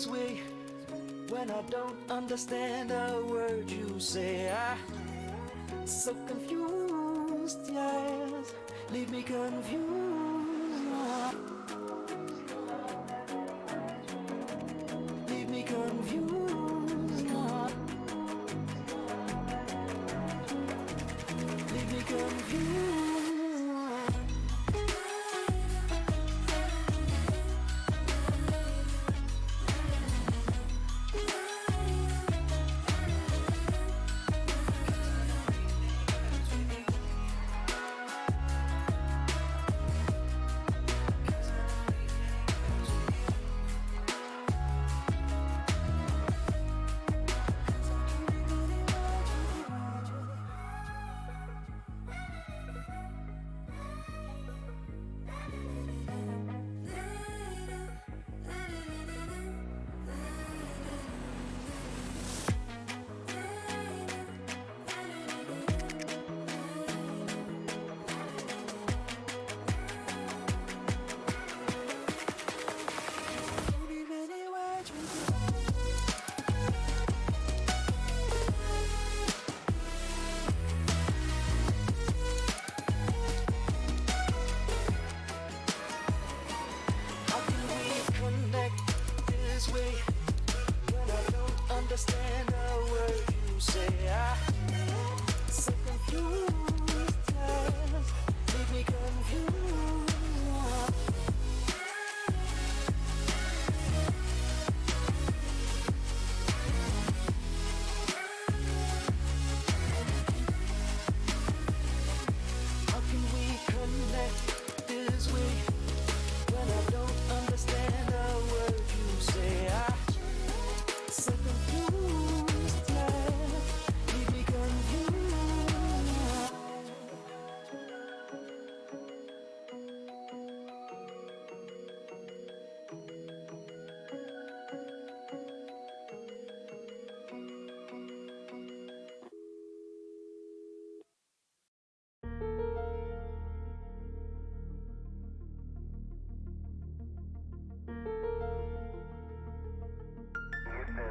this way when I don't understand a word you say. I'm so confused, yes, leave me confused. Leave me confused. Leave me confused.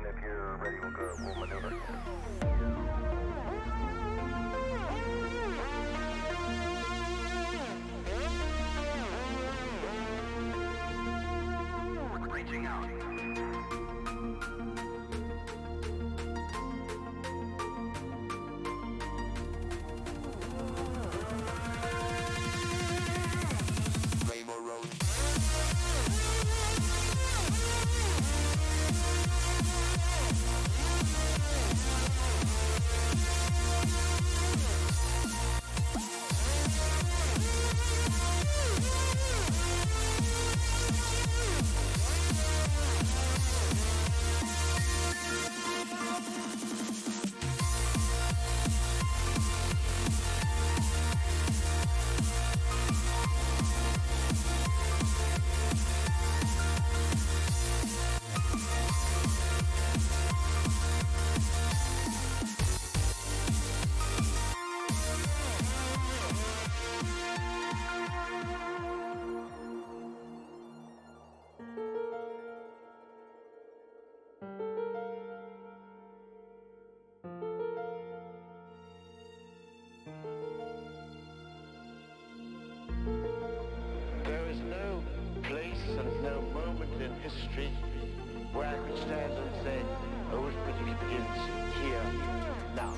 If you're ready, we'll maneuver. Reaching out. There is no place and no moment in history where I could stand and say, oh, it really begins here, now.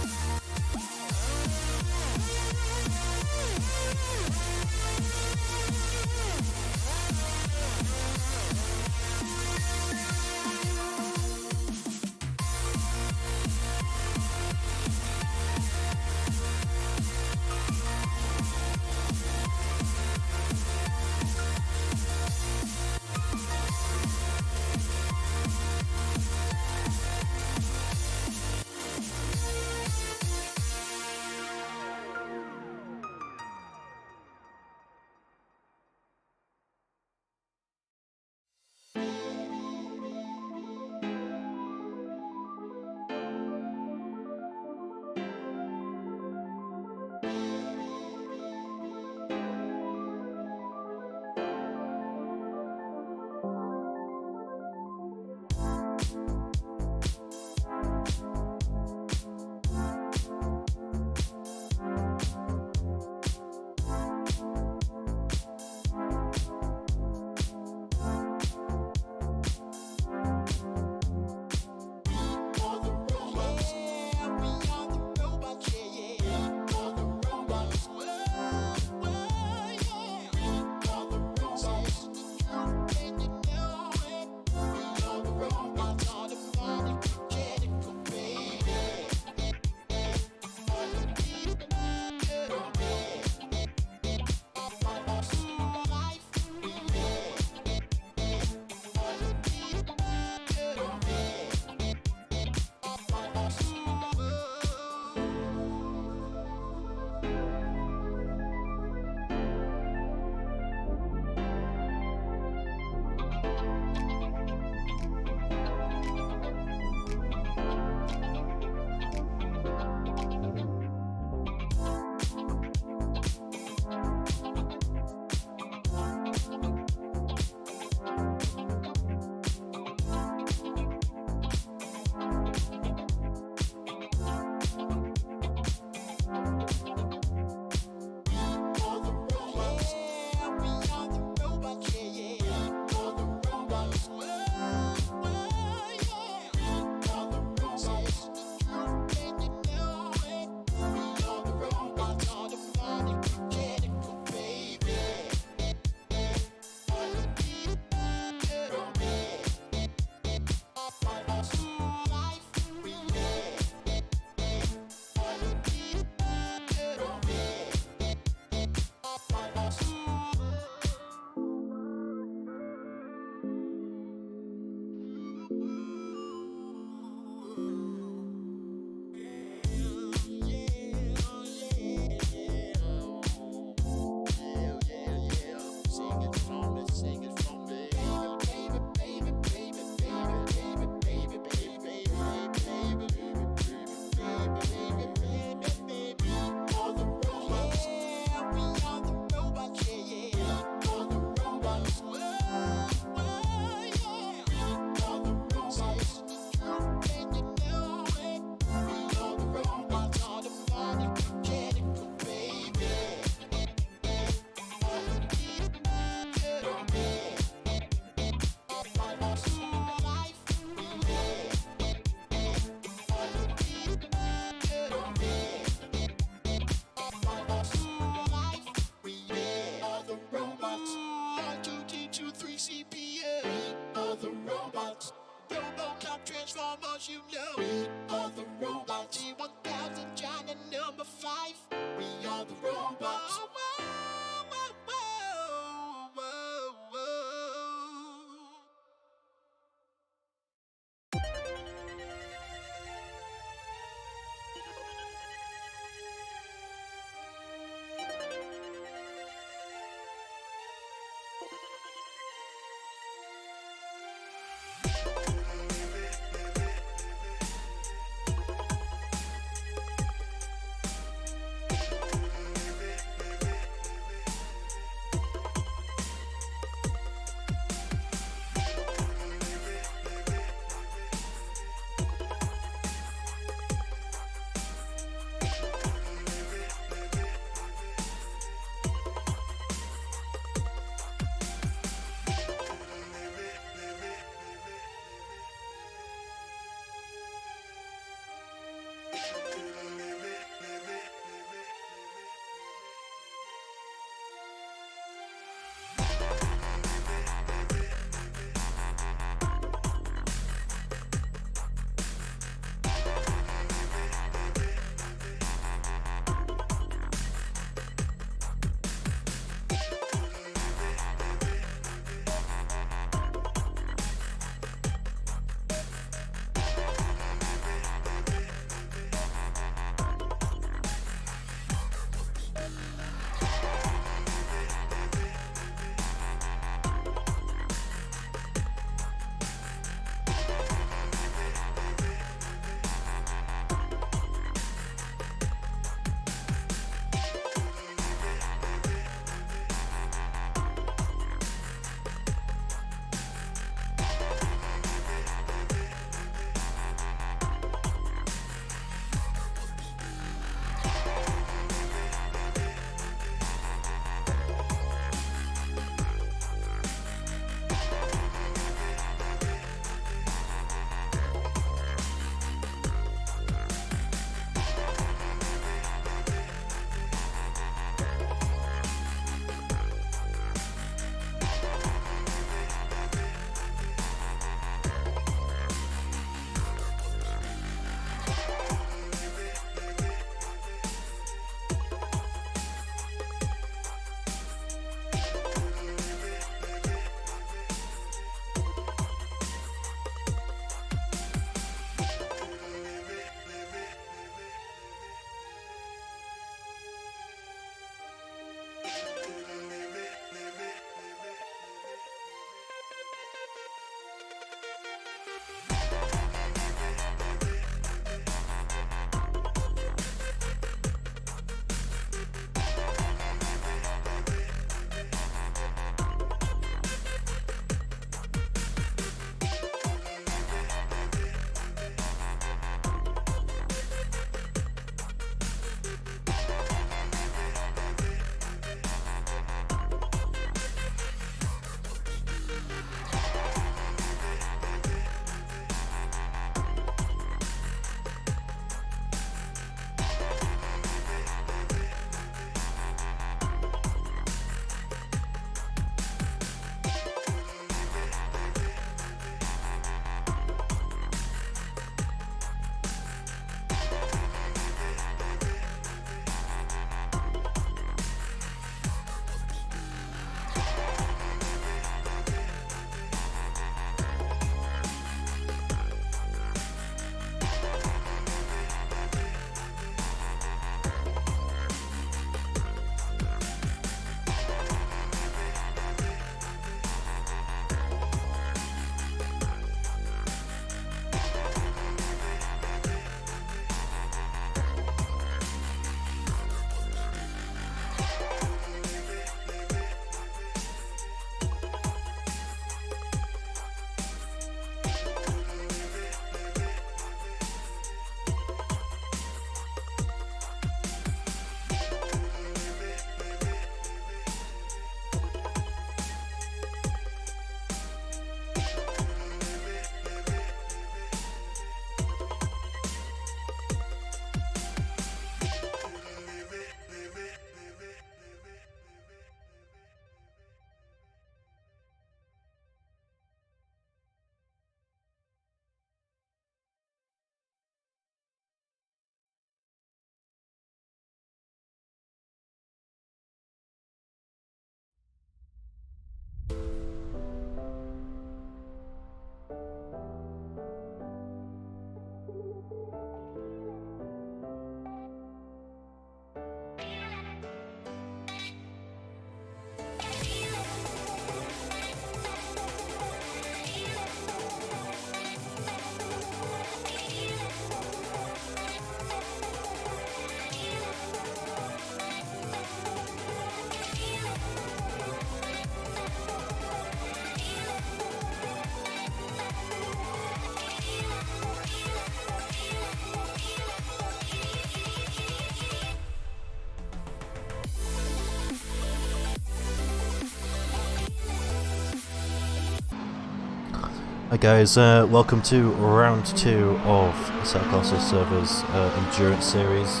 Hi guys, welcome to round 2 of Assetto Corsa servers endurance series.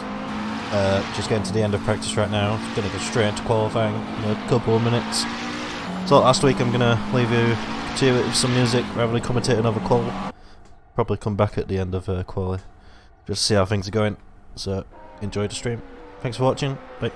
Just getting to the end of practice right now. Gonna go straight into qualifying in a couple of minutes. So last week I'm gonna leave you to it with some music rather than commentate another qual. Probably come back at the end of quali, just to see how things are going. So enjoy the stream. Thanks for watching. Bye.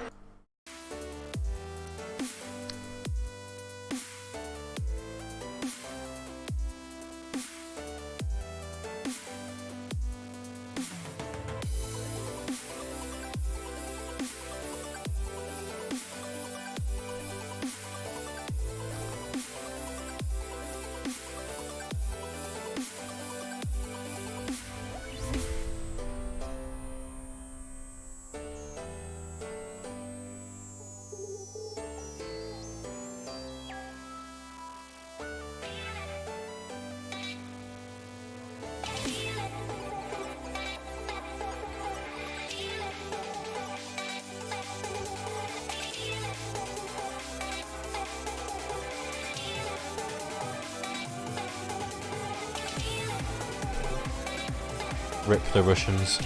Rip the Russians.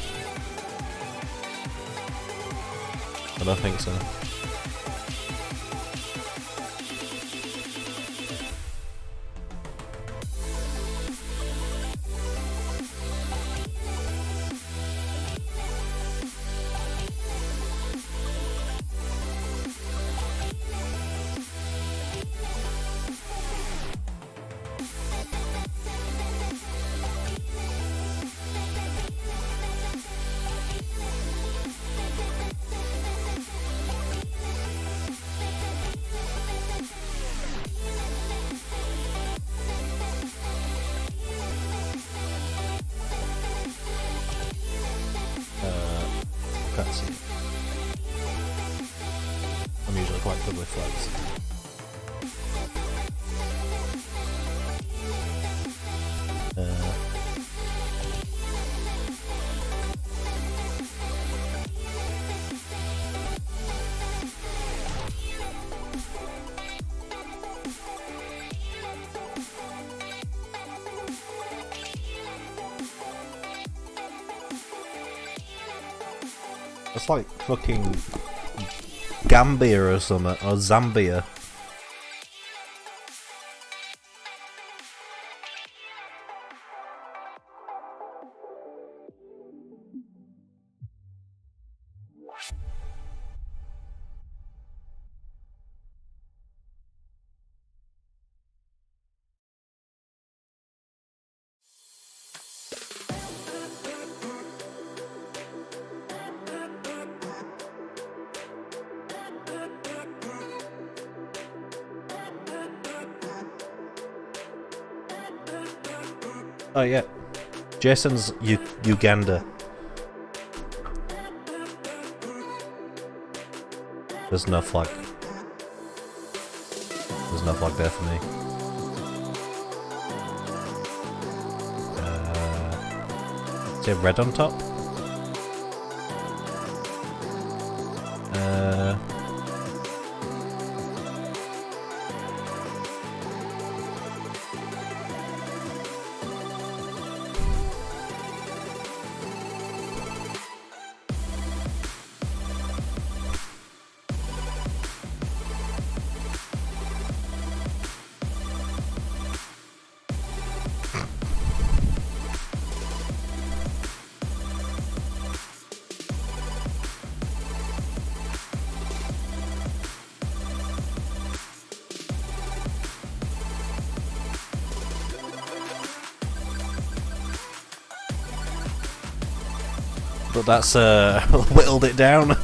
I don't think so. Can't see it. I'm usually quite good with flags. It's like fucking Gambia or something, or Zambia. Oh yeah, Jason's Uganda. There's no flag. There's no flag there for me. Is it red on top? But that's whittled it down.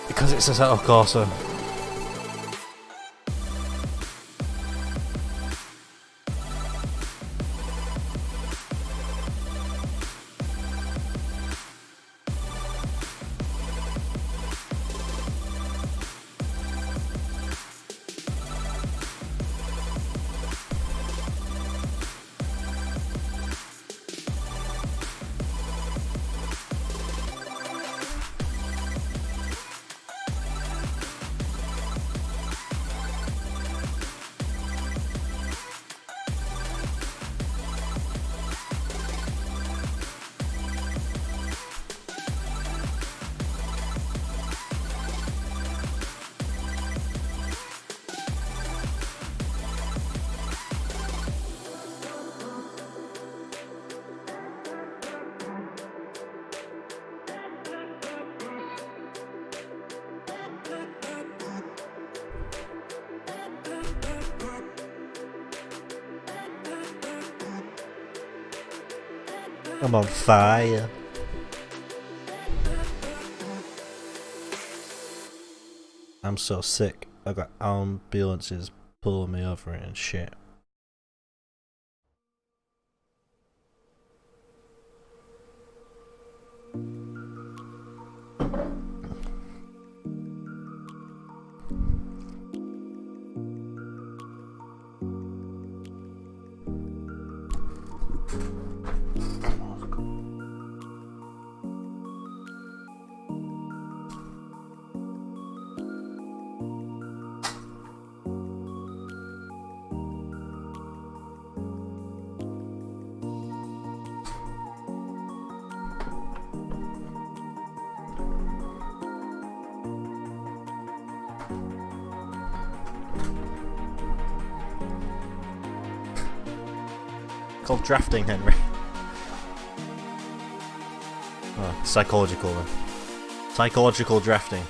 Because it's Assetto Corsa. I'm on fire. I'm so sick. I got ambulances pulling me over and shit. Called drafting, Henry. Oh, psychological then. Psychological drafting.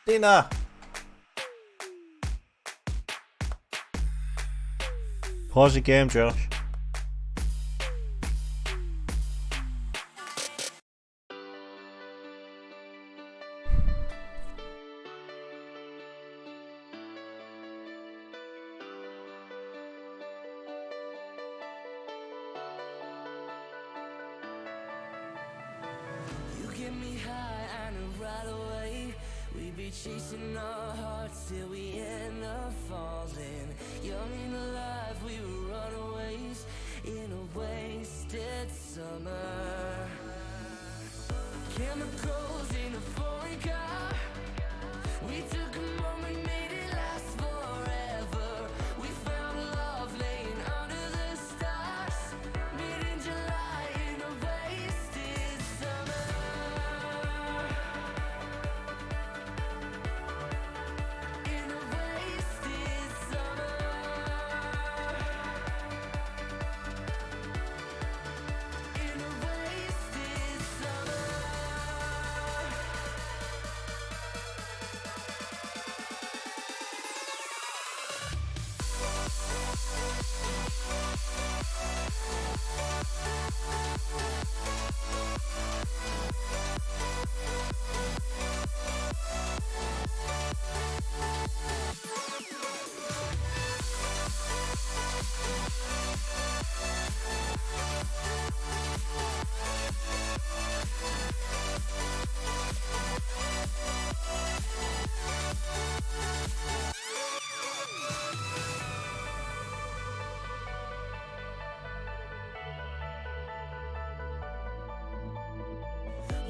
Dina! Pause your game, Josh. Get me high, I know right away. We be chasing our hearts till we end up falling. Young and alive, we were runaways in a wasted summer. Chemicals in a foreign car. We took a moment, made it last forever. We found love laying under the stars. Mid in July in a wasted summer. In a wasted summer. In a wasted summer.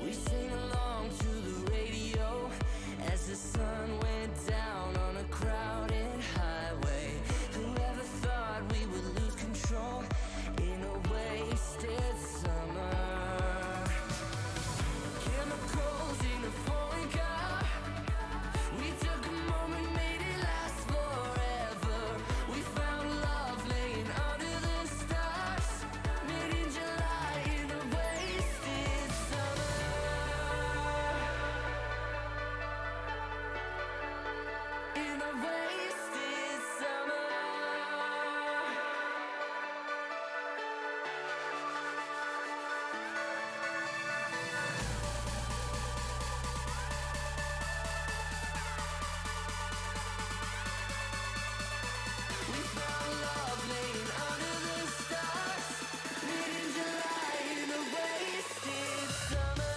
We sing along to the radio as the sun went down on a crowded highway. Whoever thought we would lose control in a wasted summer? Chemicals in a foreign car. We took a moment, made it last forever. We found love laying under the stars. Mid in July in a wasted summer. In a wasted summer. We found love laying under the stars. Mid in July in a wasted summer.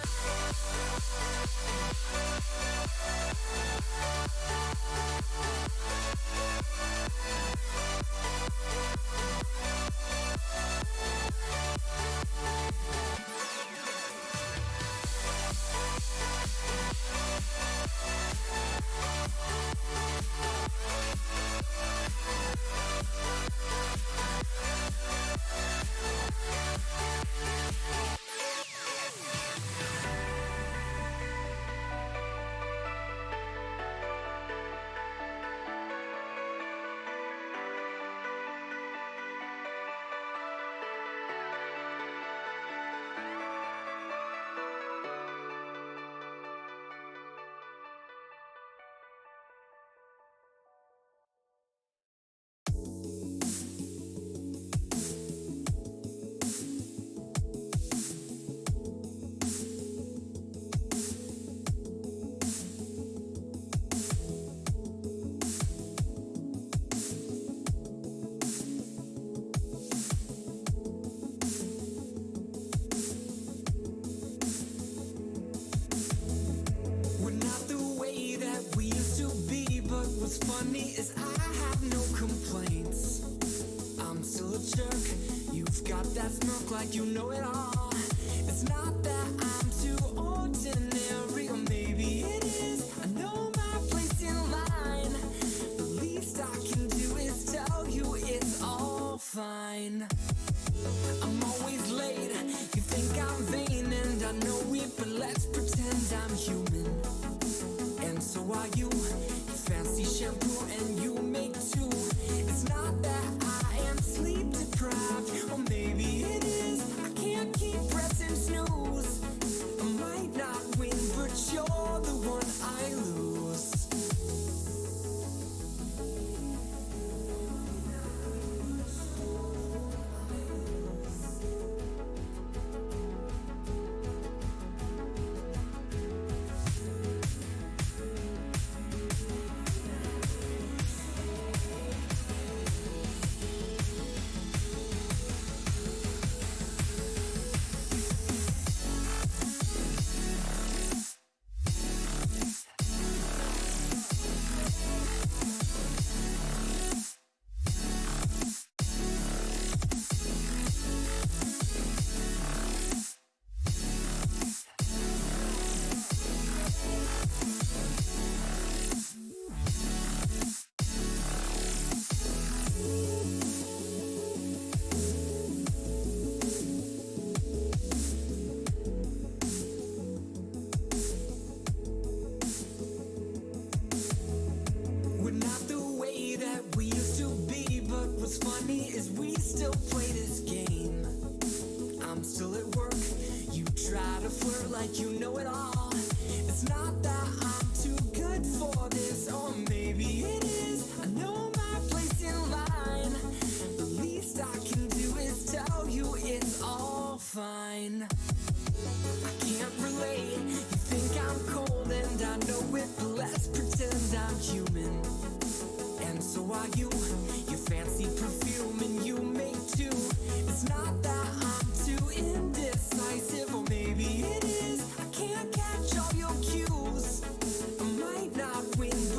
We're not the way that we used to be, but what's funny is I have no complaints. I'm still a jerk. You've got that smirk like you know it all. It's not that I'm too ordinary, or maybe it is. I know my place in line. The least I can do is tell you it's all fine. I'm always late. You think I'm vain, and I know it, but let's pretend I'm human. And so are you. You fancy shampoo and you make too. It's not that I am sleep deprived, or maybe it is. I can't keep pressing snooze. I might not win, but you're the one I lose. for this, or maybe it is. I know my place in line. The least I can do is tell you it's all fine. I can't relate. You think I'm cold and I know it, but let's pretend I'm human. And so are you. You fancy perfume and you may too. It's not that I'm too indecisive, or maybe it is. I can't catch all your cues. I might not win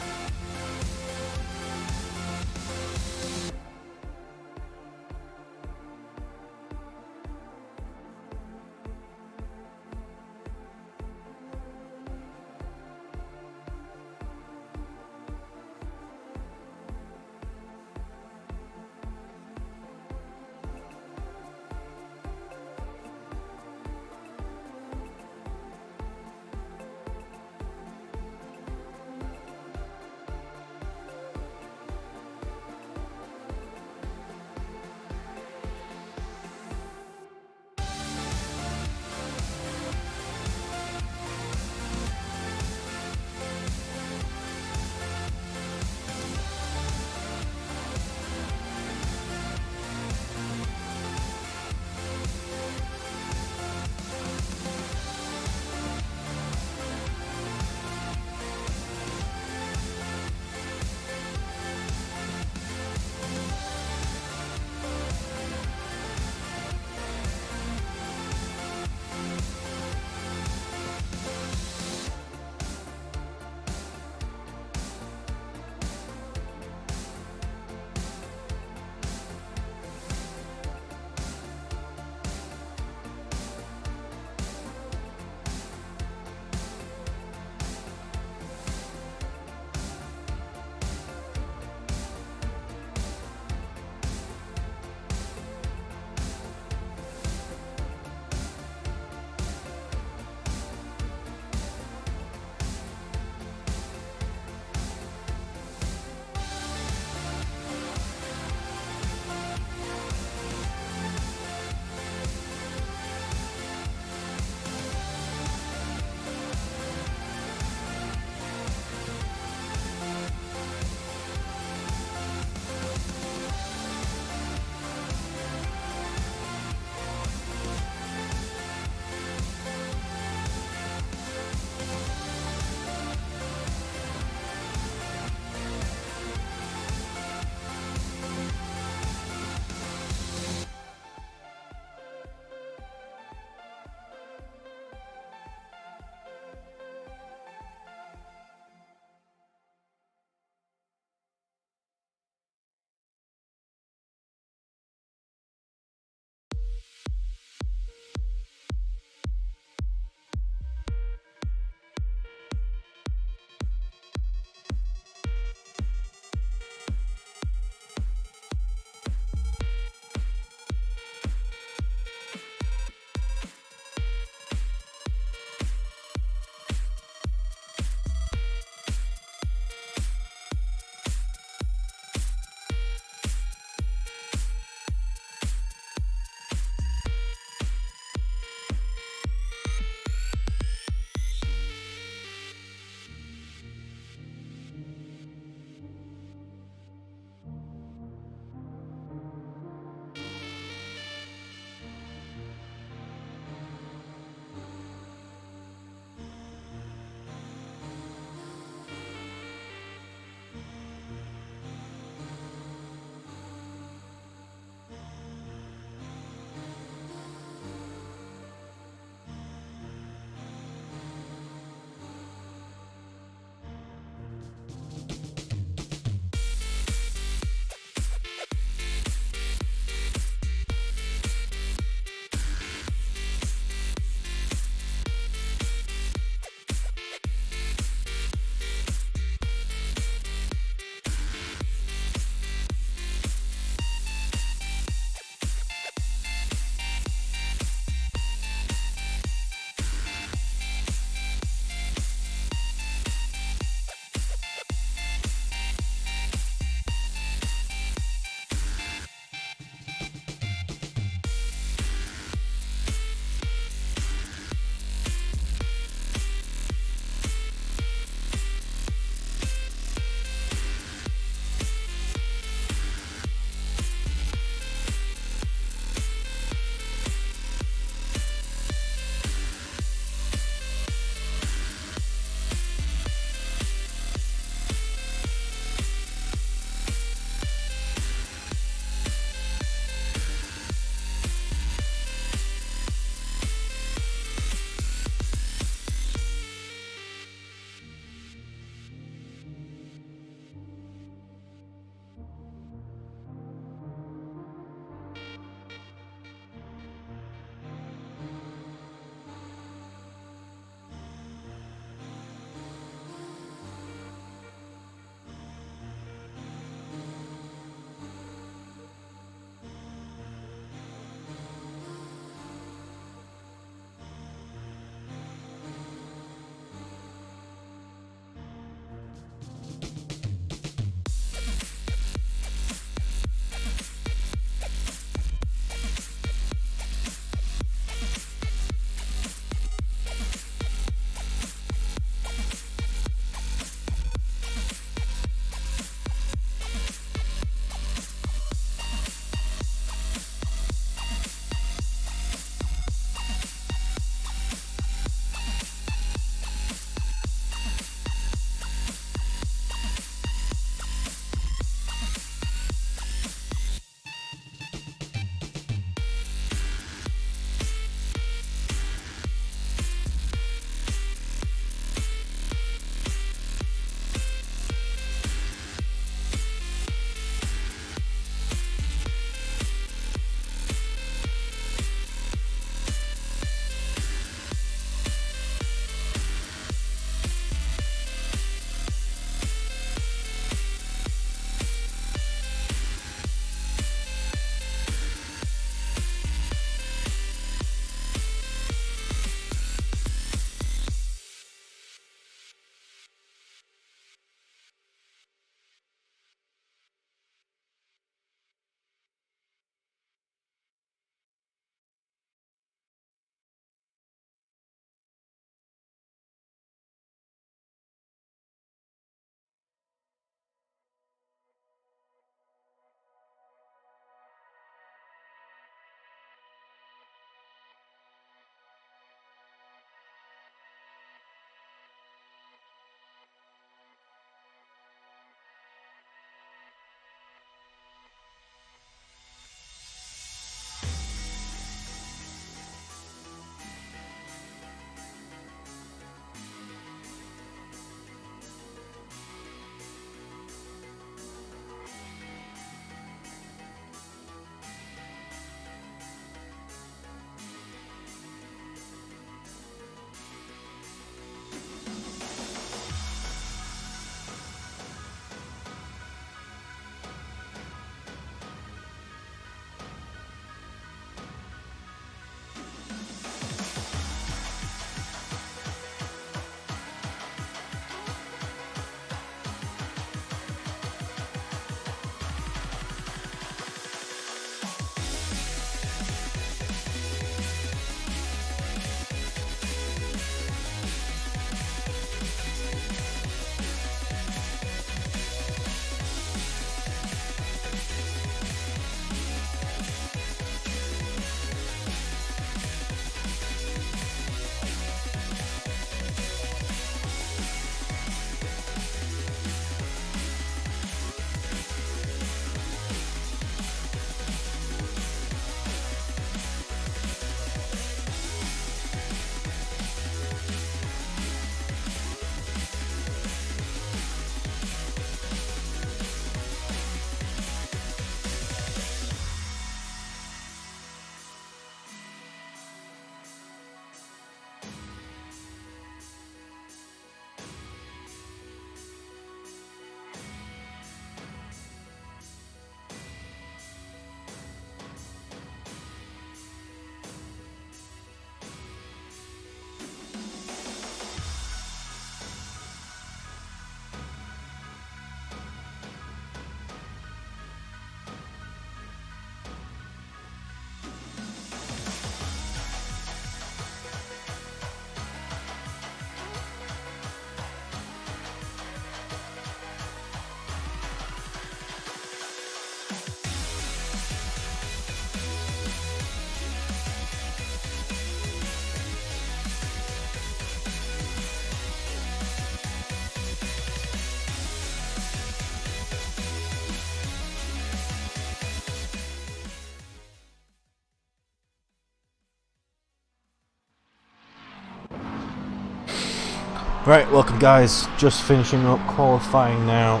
Right, welcome guys. Just finishing up qualifying now.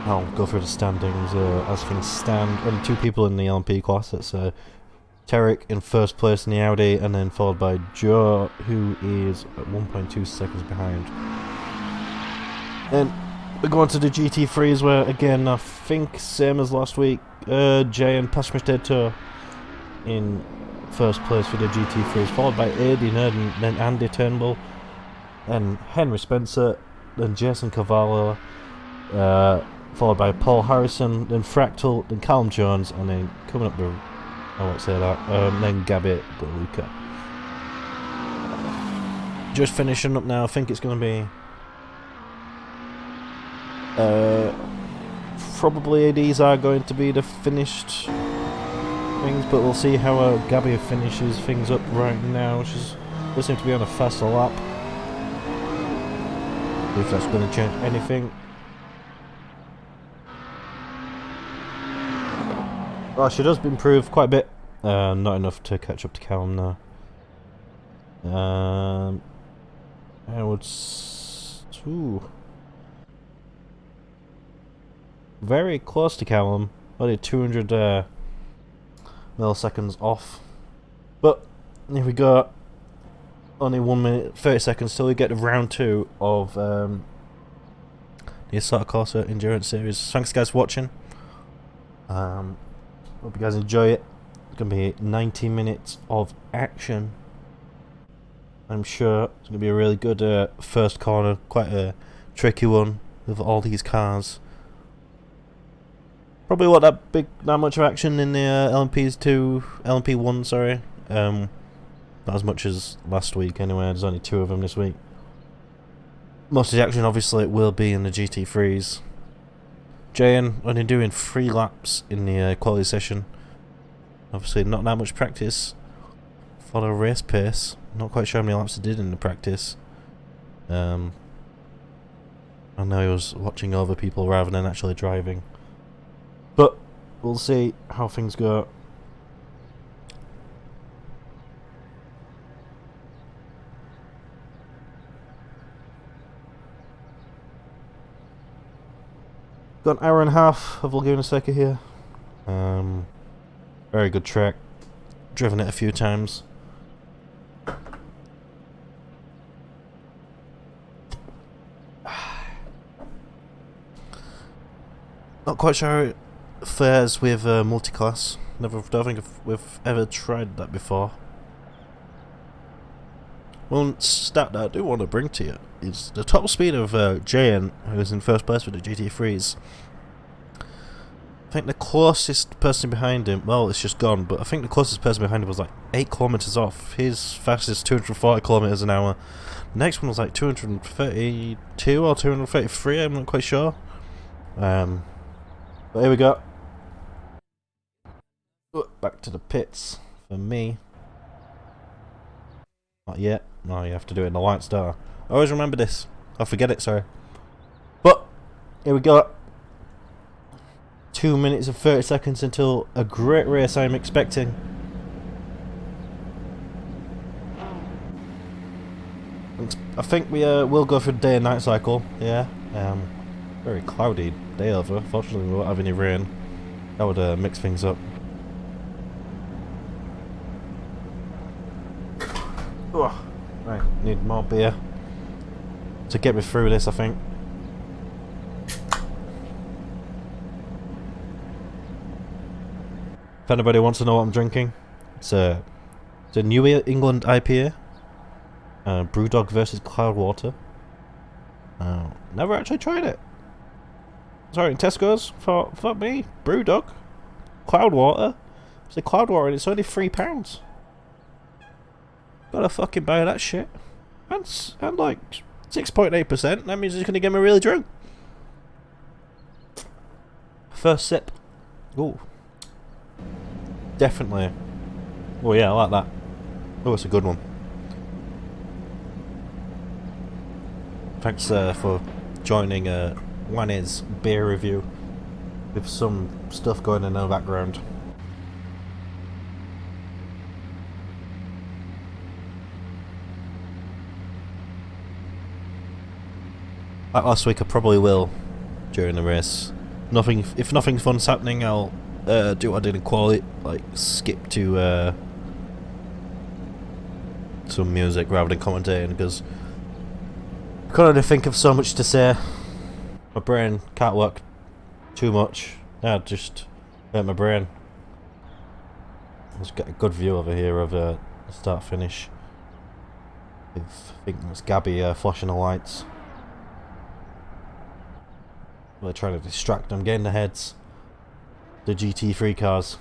I'll go through the standings as things stand. Only 2 people in the LMP class. It's Tarek in first place in the Audi, and then followed by Joe, who is at 1.2 seconds behind. Then we go on to the GT3s, where again I think same as last week. Jay and Pasmesteto in first place for the GT3s, followed by Aidy Nerden, then Andy Turnbull, then Henry Spencer, then Jason Cavallo, followed by Paul Harrison, then Fractal, then Callum Jones, and then coming up the, I won't say that, then Gabby DeLuca. Just finishing up now. I think it's going to be probably ADs are going to be the finished things, but we'll see how Gabby finishes things up right now. She's listening to be on a faster lap. If that's going to change anything. Well, she does improve quite a bit. Not enough to catch up to Callum now. I would. Ooh. Very close to Callum. Only 200 milliseconds off. But here we go. Only 1 minute 30 seconds till we get to round 2 of the Assetto Corsa Endurance Series. Thanks guys for watching. Hope you guys enjoy it. It's going to be 90 minutes of action. I'm sure it's going to be a really good first corner. Quite a tricky one with all these cars. Probably not that much of action in the LMP1, sorry. Not as much as last week anyway, there's only 2 of them this week. Most of the action obviously will be in the GT3s. Jayan only doing 3 laps in the quality session. Obviously not that much practice for the race pace. Not quite sure how many laps he did in the practice. I know he was watching over people rather than actually driving. But we'll see how things go. Got an hour and a half of Laguna Seca here. Very good track. Driven it a few times. Not quite sure how it fares with multiclass. Don't think we've ever tried that before. One stat that I do want to bring to you is the top speed of Jayan, who's in first place with the GT3s. I think the closest person behind him, well, it's just gone, but I think the closest person behind him was like 8 kilometers off. His fastest 240 kilometers an hour. The next one was like 232 or 233, I'm not quite sure. But here we go. Back to the pits for me. Not yet. No, you have to do it in the light star. I always remember this. I forget it, sorry. But here we go. 2 minutes and 30 seconds until a great race I'm expecting. I think we will go for the day and night cycle. Yeah. Very cloudy day over. Fortunately we won't have any rain. That would mix things up. Ugh. Right, need more beer to get me through this, I think. If anybody wants to know what I'm drinking, it's a New England IPA, Brewdog versus Cloudwater. Never actually tried it. Sorry, in Tesco's for me, Brewdog, Cloudwater. It's a Cloudwater and it's only £3. Gotta fucking buy that shit. And like 6.8%. That means it's gonna get me really drunk. First sip. Ooh. Definitely. Oh yeah, I like that. Oh, it's a good one. Thanks for joining Wanny's beer review with some stuff going in the background. Like last week, I probably will during the race. If nothing fun's happening, I'll do what I did in quality, like skip to some music rather than commentating, because I can only think of so much to say. My brain can't work too much. Now just hurt my brain. Let's get a good view over here of start finish. I think that's Gabby flashing the lights. They're trying to distract them, getting the heads. The GT3 cars.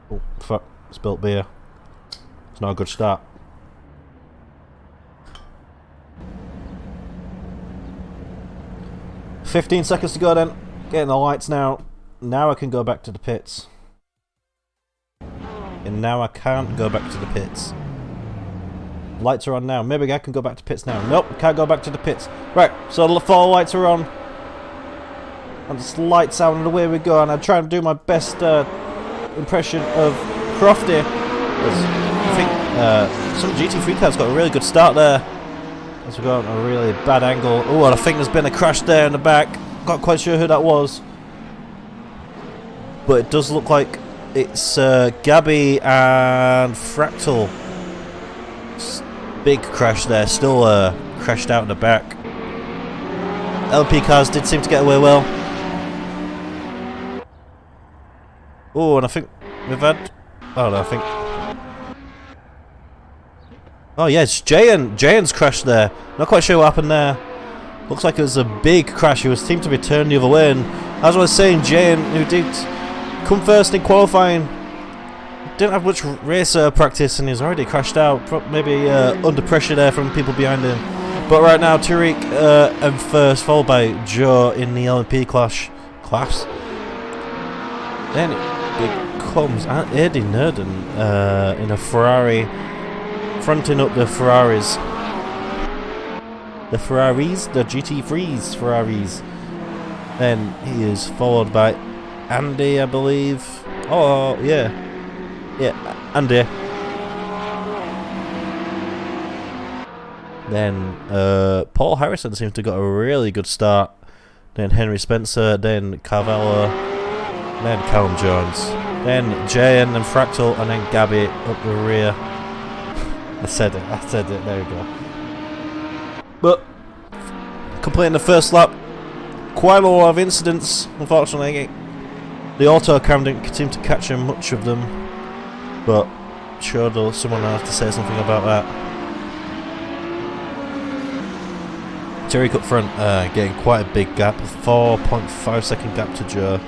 Oh fuck! Spilt beer. It's not a good start. "15 seconds to go then. Getting the lights now. Now I can go back to the pits. And now I can't go back to the pits. Lights are on now. Maybe I can go back to pits now. Nope, can't go back to the pits. Right, so the 4 lights are on. And it's lights out and away we go. And I try and do my best impression of Crofty. I think some GT3 cars got a really good start there. As we got a really bad angle. Oh, and I think there's been a crash there in the back. Not quite sure who that was. But it does look like it's Gabby and Fractal. Big crash there. Still crashed out in the back. LP cars did seem to get away well. Oh, and I think we've had... Oh, no, I think... Oh, yeah, it's Jayen's crashed there. Not quite sure what happened there. Looks like it was a big crash. He seemed to be turned the other way. And as I was saying, Jayen, who did come first in qualifying, didn't have much race practice and he's already crashed out. Maybe under pressure there from people behind him. But right now, Tariq in first, followed by Joe in the LMP class. Then it becomes Eddie Nerden in a Ferrari, fronting up the Ferraris. The GT3s Ferraris. Then he is followed by Andy, I believe. Oh, yeah. Yeah, Andy. Then Paul Harrison seems to have got a really good start. Then Henry Spencer, then Carvalho, then Callum Jones, then Jayen and Fractal, and then Gabby up the rear. I said it, there we go. But completing the first lap, quite a lot of incidents, unfortunately. The auto cam didn't seem to capture much of them, but sure someone will have to say something about that. Tariq up front, getting quite a big gap, 4.5 second gap to Joe.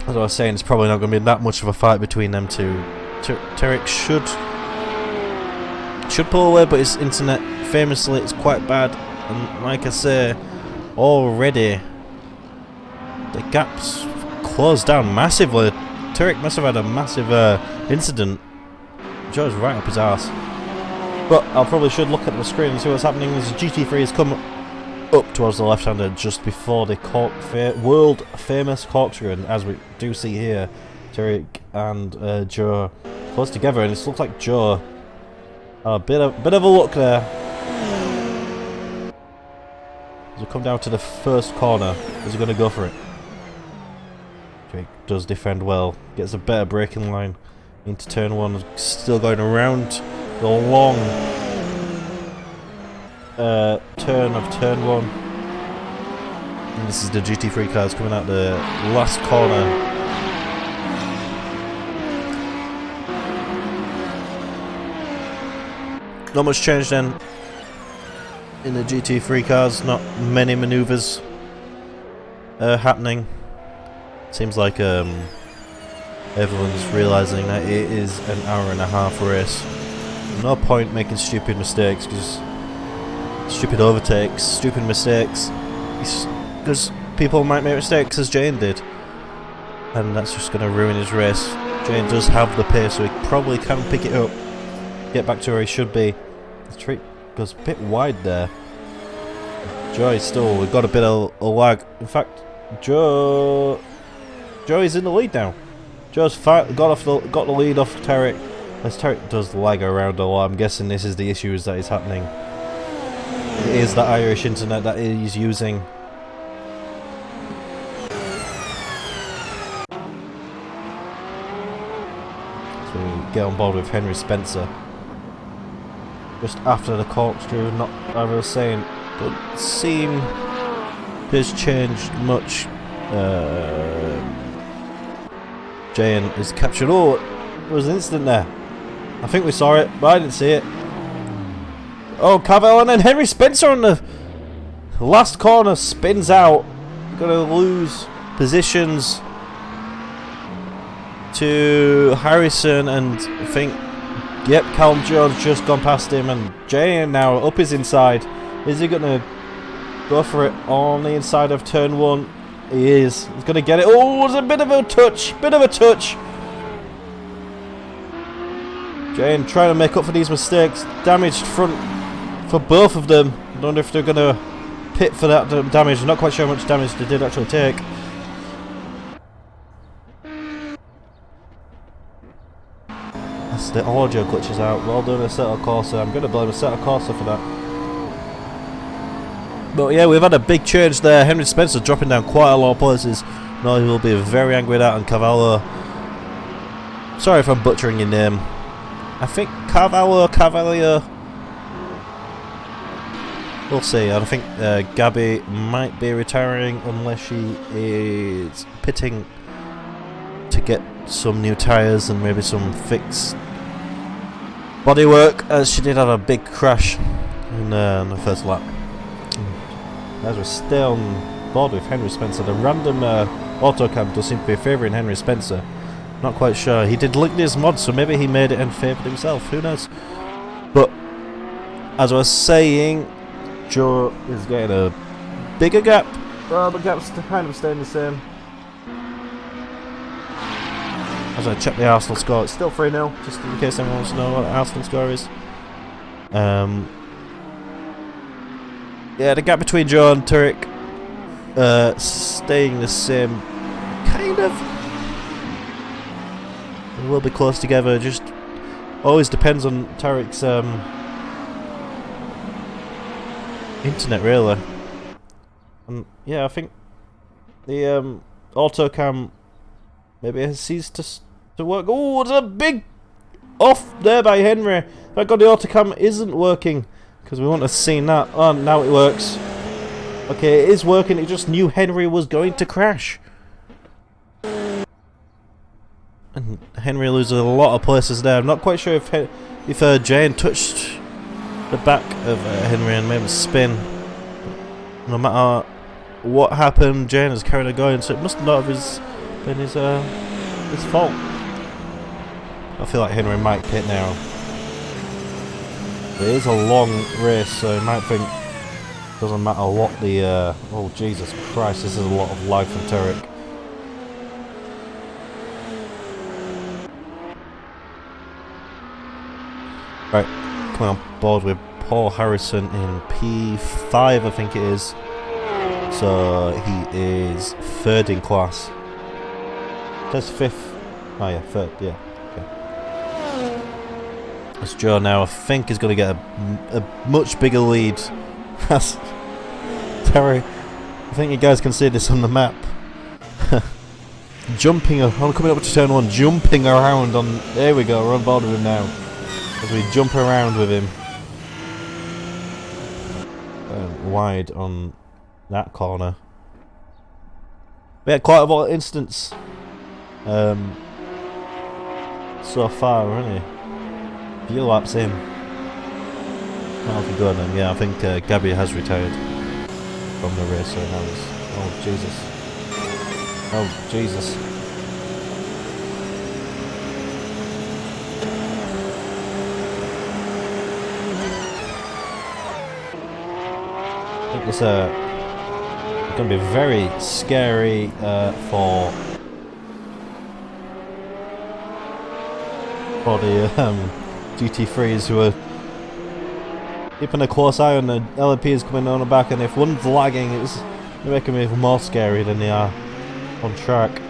As I was saying, it's probably not going to be that much of a fight between them two. Tariq should pull away, but his internet famously is quite bad, and like I say, already the gap's closed down massively. Tariq must have had a massive incident. Joe's right up his arse. But I probably should look at the screen and see what's happening. As the GT3 has come up towards the left-hander just before the world famous corkscrew, and as we do see here, Tariq and Joe close together, and it looks like Joe a bit of a look there. As we come down to the first corner, is he going to go for it? Tariq does defend well, gets a better braking line into turn 1, still going around the long turn of turn 1. And this is the GT3 cars coming out the last corner. Not much change then in the GT3 cars, not many manoeuvres happening. Seems like everyone's realising that it is an hour and a half race. No point making stupid mistakes, because stupid overtakes, stupid mistakes, because people might make mistakes as Jane did, and that's just going to ruin his race. Jane does have the pace, so he probably can pick it up, get back to where he should be. The trick goes a bit wide there. Joe is still, we've got a bit of a lag. In fact, Joe is in the lead now. Joe's got the lead off Tariq. This turret does lag around a lot. I'm guessing this is the issues that is happening. It is the Irish internet that he's using. So we get on board with Henry Spencer. Just after the corkscrew, not, as I was saying, doesn't seem has changed much. Jayan is captured. Oh, there was an incident there. I think we saw it, but I didn't see it. Oh, Cavell and then Henry Spencer on the last corner spins out. Gonna lose positions to Harrison, and I think, yep, Callum Jones just gone past him, and Jayan now up his inside. Is he gonna go for it on the inside of turn 1? He is. He's gonna get it. Oh, there's a bit of a touch. Jayan trying to make up for these mistakes. Damaged front for both of them. I don't know if they're gonna pit for that damage. I'm not quite sure how much damage they did actually take. That's the audio glitches out. Well done, Assetto Corsa. I'm gonna blame Assetto Corsa for that. But yeah, we've had a big change there. Henry Spencer dropping down quite a lot of places. No, he will be very angry with that. And Cavallo, sorry if I'm butchering your name. I think Cavalier. We'll see. I think Gabby might be retiring unless she is pitting to get some new tyres and maybe some fixed bodywork, as she did have a big crash in the first lap. As we're still on board with Henry Spencer, the random autocam does seem to be favouring Henry Spencer. Not quite sure. He did link this mod, so maybe he made it and favoured himself. Who knows? But as I was saying, Joe is getting a bigger gap. The gap's kind of staying the same. As I check the Arsenal score, it's still 3-0, just in case anyone wants to know what the Arsenal score is. Yeah, the gap between Joe and Turek staying the same, kind of. We'll be close together, just always depends on Tarek's internet, really. And yeah, I think the autocam maybe has ceased to work. Oh, there's a big off there by Henry. Thank God the autocam isn't working, because we wouldn't have seen that. Oh, now it works. Okay, it is working. It just knew Henry was going to crash. And Henry loses a lot of places there. I'm not quite sure if Jayan touched the back of Henry and made him spin. No matter what happened, Jayan has carried it going, so it must not have been his fault. I feel like Henry might pit now. It is a long race, so he might think it doesn't matter what the oh Jesus Christ, this is a lot of lag from Turek. Right, coming on board with Paul Harrison in P5, I think it is. So he is third in class. That's fifth. Oh yeah, third, yeah. Okay. That's Joe now, I think, is going to get a much bigger lead. That's Terry. I think you guys can see this on the map. Jumping, coming up to turn 1, jumping around on. There we go, we're on board with him now. As we jump around with him. Wide on that corner. We had quite a lot of incidents so far, really. A few laps in. How's it going then? Yeah, I think Gabby has retired from the race, so now it's. Oh, Jesus. Oh, Jesus. I think it's going to be very scary for the GT3s, who are keeping a close eye on the LMPs coming on the back, and if one's lagging, it's making them even more scary than they are on track.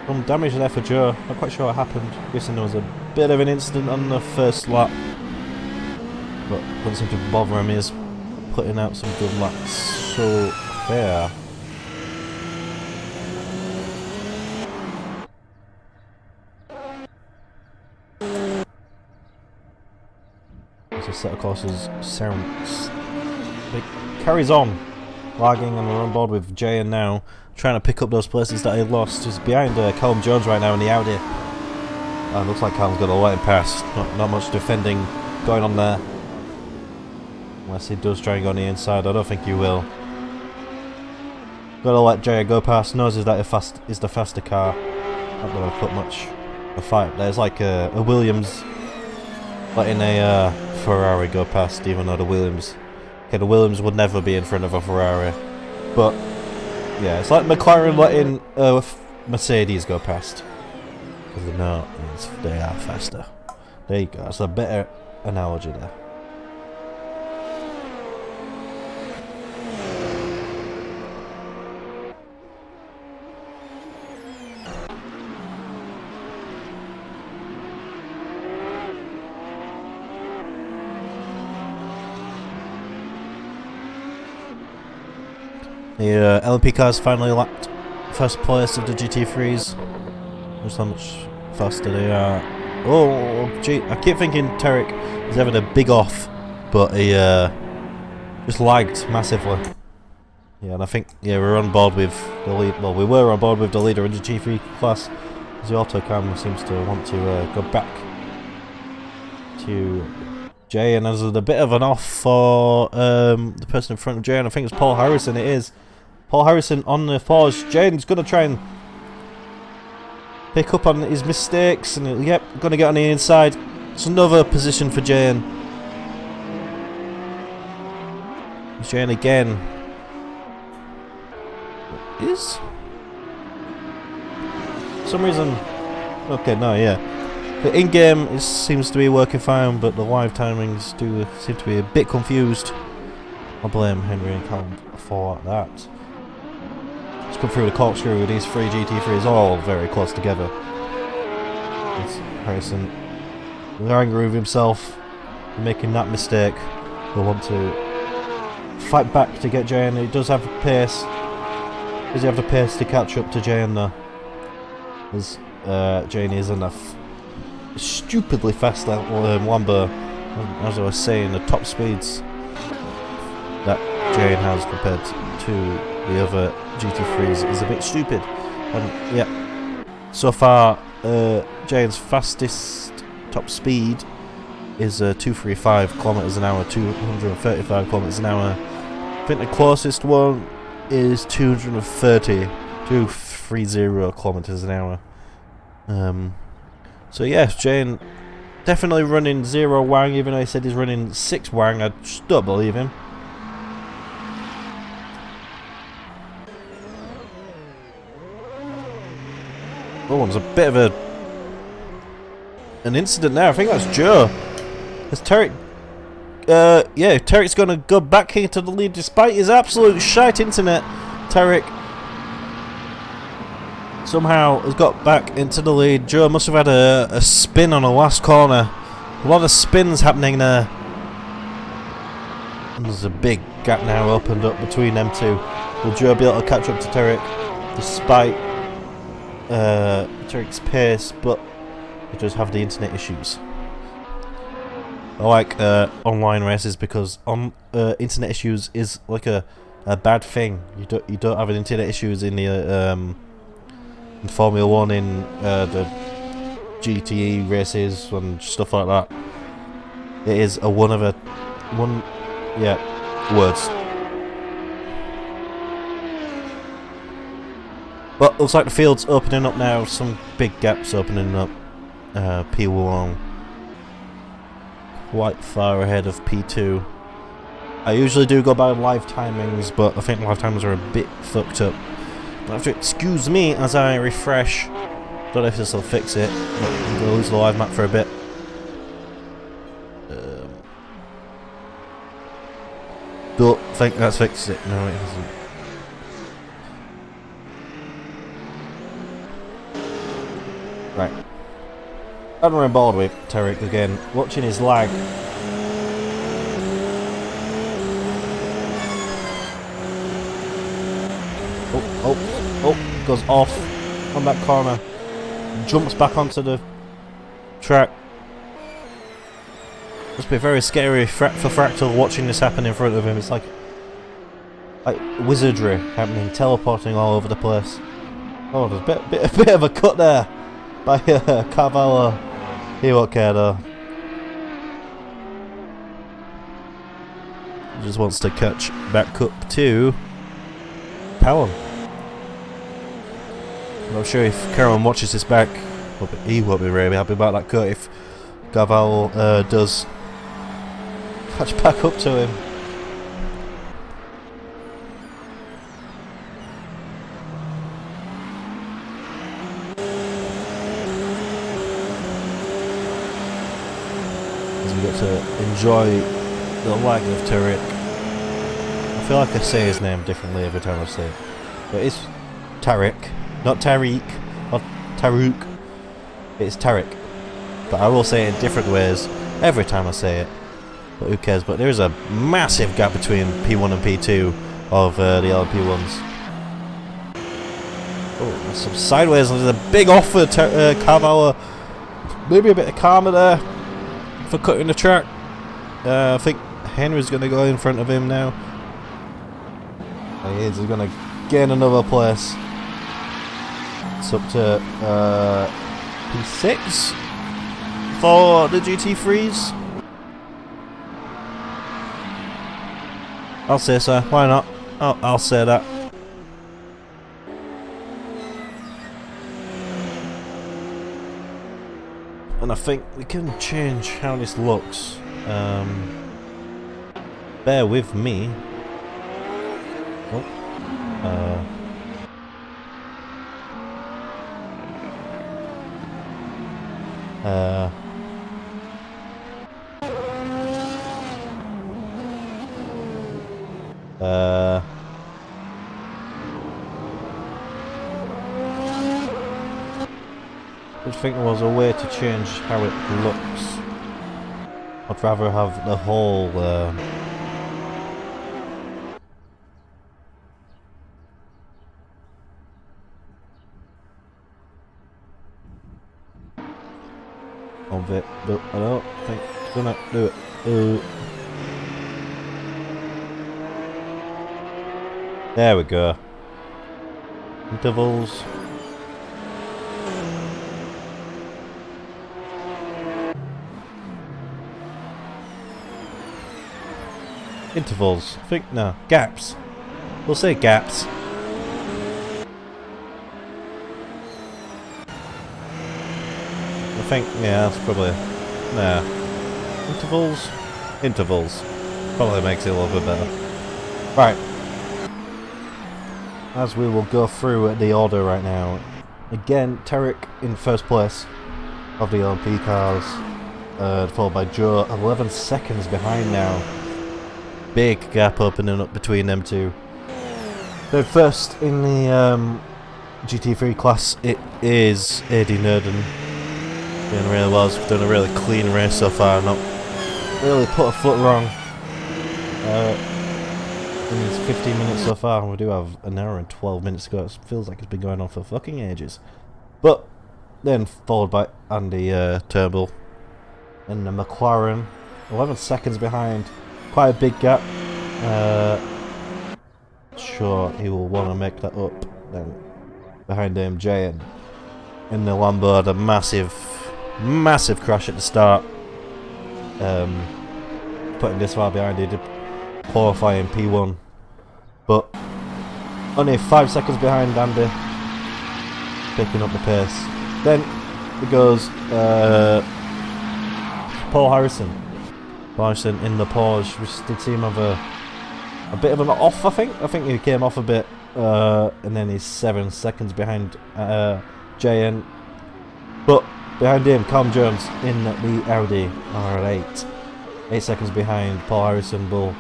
Some damage there for Joe. Not quite sure what happened. Guessing there was a bit of an incident on the first lap. But doesn't seem to bother him. He is putting out some good laps so fair. Assetto Corsa's sounds. It carries on, lagging, and we're on board with Jay and now trying to pick up those places that he lost. He's behind Callum Jones right now in the Audi. Looks like Callum's going to let him pass. Not much defending going on there, unless he does try and go on the inside. I don't think he will. Got to let Jay go past. Knows that is the faster car. Not going to put much of a fight. There's like a Williams letting a Ferrari go past, even though the Williams would never be in front of a Ferrari. But yeah, it's like McLaren letting Mercedes go past, because they are faster. There you go. That's a better analogy there. The LMP cars finally lapped first place of the GT3s. Just how much faster they are. Oh, gee, I keep thinking Tarek is having a big off, but he just lagged massively. Yeah, and I think we're on board with the lead. Well, we were on board with the leader in the GT3 class. The autocam seems to want to go back to Jay, and there's a bit of an off for the person in front of Jay, and I think it's Paul Harrison. It is Paul Harrison on the pause. Jane's going to try and pick up on his mistakes, and yep, going to get on the inside. It's another position for Jane. Jane again. Is for some reason. Okay, no, yeah. The in-game seems to be working fine, but the live timings do seem to be a bit confused. I'll blame Henry and Callum for that. Let's come through the corkscrew with these three GT3s all very close together. It's Harrison angry with himself for making that mistake. He'll want to fight back to get Jane. He does have the pace. Does he have the pace to catch up to Jane though? As Jane is enough. Stupidly fast Lambo, as I was saying, the top speeds that Jane has compared to the other GT3s is a bit stupid. And yeah, so far Jane's fastest top speed is 235 kilometers an hour, 235 kilometers an hour. I think the closest one is 230 kilometers an hour. So yes, Jane definitely running 0 wang, even though he said he's running 6 wang. I just don't believe him. Oh, there's a bit of an incident there. I think that's Joe. There's Tarek. Yeah, Tarek's going to go back here to the lead despite his absolute shite internet. Tarek somehow has got back into the lead. Joe must have had a spin on the last corner. A lot of spins happening there. And there's a big gap now opened up between them two. Will Joe be able to catch up to Tarek despite Tarek's pace? But he does have the internet issues. I like online races because internet issues is like a bad thing. You don't have an internet issues in the in Formula 1, in the GTE races and stuff like that. It is a words. But looks like the field's opening up now. Some big gaps opening up. P1 quite far ahead of P2. I usually do go by live timings, but I think live timings are a bit fucked up. You'll have to excuse me as I refresh. Don't know if this will fix it, but I'm going to lose the live map for a bit. Don't think that's fixed it. No, it hasn't. Right. And we're on board with Tarek again, watching his lag. Oh, goes off on that corner. Jumps back onto the track. Must be very scary for Fractal watching this happen in front of him. It's like wizardry happening, teleporting all over the place. Oh, there's a bit of a cut there by Carvalho. He won't care though. He just wants to catch back up to Pelham. I'm not sure if Cameron watches this back. He won't be really happy about that cut if Carvalho does catch back up to him. As we get to enjoy the lag of Tariq. I feel like I say his name differently every time I say it. But it's Tariq, not Tariq or Taruk. It's Tariq. But I will say it in different ways every time I say it. But who cares? But there is a massive gap between P1 and P2 of the LMP1s. Oh, there's some sideways. There's a big offer to Carvalho. Maybe a bit of karma there for cutting the track. I think Henry's going to go in front of him now. And he is. He's going to gain another place. It's up to P6 for the GT3s. I'll say so, why not? I'll say that. And I think we can change how this looks. Bear with me. Oh. I think there was a way to change how it looks. I'd rather have the whole of it, but I don't think it's gonna do it. There we go. Intervals. Intervals. I think no. Gaps. We'll say gaps. I think yeah, that's probably intervals. Intervals. Probably makes it a little bit better. Right. As we will go through the order right now. Again, Tarek in first place of the LMP cars, followed by Joe, 11 seconds behind now. Big gap opening up between them two. They're first in the GT3 class. It is AD Nerden. Doing really well. He's done a really clean race so far. Not really put a foot wrong. In his 15 minutes so far, we do have an hour and 12 minutes to go. It feels like it's been going on for fucking ages. But then followed by Andy Turnbull in the McLaren, 11 seconds behind. Quite a big gap. Sure, he will want to make that up. Then behind him, Jayan in the Lambo had a massive crash at the start. Putting this far behind, he did qualify in P1, but only 5 seconds behind Andy, picking up the pace. Then it goes Paul Harrison in the Porsche. We did see him have a bit of an off, I think he came off a bit, and then he's 7 seconds behind JN, but behind him Calum Jones in the Audi R8, 8 seconds behind Paul Harrison. Will